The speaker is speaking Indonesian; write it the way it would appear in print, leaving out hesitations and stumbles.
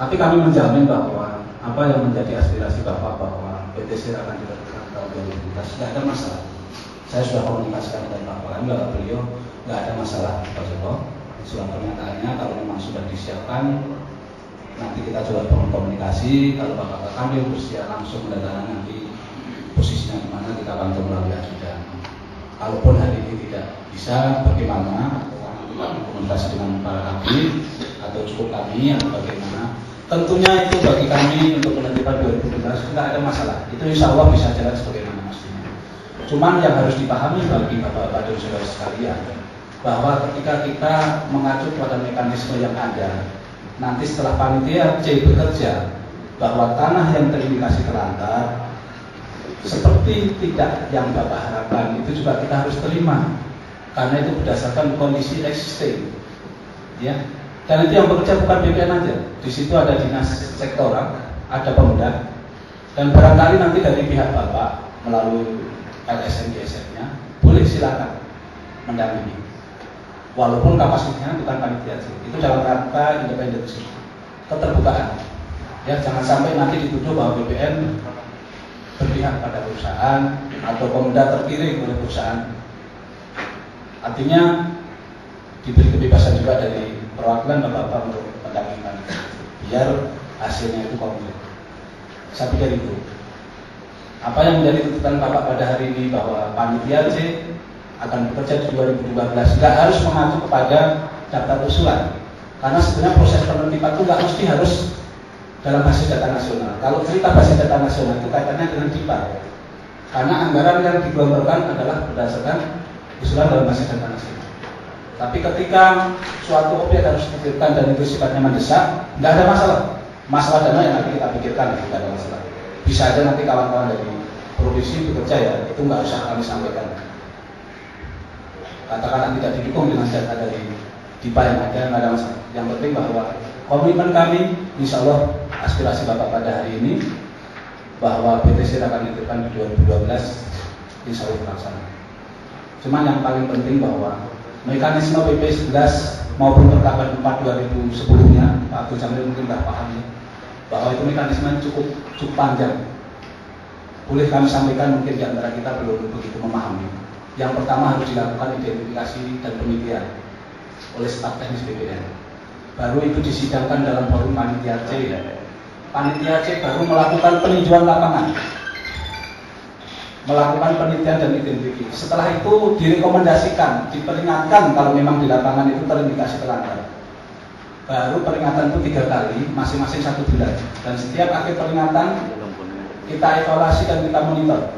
Tapi kami menjamin bahwa apa yang menjadi aspirasi Bapak bahwa PTC akan dilakukan tahun 2017 tidak ada masalah. Saya sudah komunikasikan dengan Bapak, enggak beliau, nggak ada masalah Pak Joko. Surat pernyataannya kalau memang sudah disiapkan, nanti kita coba komunikasi. Kalau Bapak kami bersedia langsung mendatangkan nanti posisinya di mana kita bantu melalui ajudan. Kalaupun hari ini tidak bisa, bagaimana? Kita komunikasi dengan para kami atau cukup kami atau bagaimana? Tentunya itu bagi kami untuk penentuan 2017 tidak ada masalah. Itu insya Allah bisa jalan sebagaimana mestinya. Cuman yang harus dipahami bagi Bapak-Bapak dan saudara sekalian bahwa ketika kita mengacu pada mekanisme yang ada, nanti setelah panitia C bekerja bahwa tanah yang terindikasi terlantar seperti tidak yang Bapak harapkan itu juga kita harus terima karena itu berdasarkan kondisi existing, ya. Dan itu yang bekerja bukan BPN aja, di situ ada dinas sektoral, ada Pemda, dan barangkali nanti dari pihak Bapak melalui LSM GSM-nya boleh silakan mendampingi, walaupun kapasitasnya bukan panitia itu dalam rangka independensi, keterbukaan, ya jangan sampai nanti dituduh bahwa BPN berpihak pada perusahaan atau Pemda terkiring oleh perusahaan. Artinya diberi kebebasan juga dari perwakilan Bapak untuk mendampingkan biar hasilnya itu komplit. Saya pikir itu. Apa yang menjadi tuntutan Bapak pada hari ini bahwa panitia C akan bekerja di 2012 nggak harus mengacu kepada daftar usulan, karena sebenarnya proses penertiban itu nggak mesti harus dalam basis data nasional. Kalau cerita basis data nasional itu kaitannya dengan DIPA, karena anggaran yang digelontorkan adalah berdasarkan usulan dalam basis data nasional. Tapi ketika suatu objek harus dipikirkan dan itu sifatnya mendesak, nggak ada masalah. Masalah dana yang nanti kita pikirkan, nggak ada masalah. Bisa aja nanti kawan-kawan dari provinsi bekerja ya, itu nggak usah kami sampaikan. Katakanlah tidak didukung dengan data dari DIPA yang ada, nggak ada masalah. Yang penting bahwa komitmen kami, insya Allah aspirasi Bapak pada hari ini bahwa PTC akan diterapkan di 2012, insya Allah terlaksana. Cuman yang paling penting bahwa mekanisme PP 11 maupun Perkab 4 2000 sebelumnya, Pak Abdul Jamil mungkin tidak paham ya, bahwa itu mekanisme cukup panjang. Boleh kami sampaikan, mungkin di antara kita belum begitu memahami. Yang pertama harus dilakukan identifikasi dan penelitian oleh staf teknis BPN. Baru itu disidangkan dalam forum panitia C. Panitia C baru melakukan peninjauan lapangan, melakukan penelitian dan identifikasi. Setelah itu direkomendasikan, diperingatkan kalau memang di lapangan itu terindikasi terlantar. Baru peringatan itu 3 kali, masing-masing 1 bulan. Dan setiap akhir peringatan kita evaluasi dan kita monitor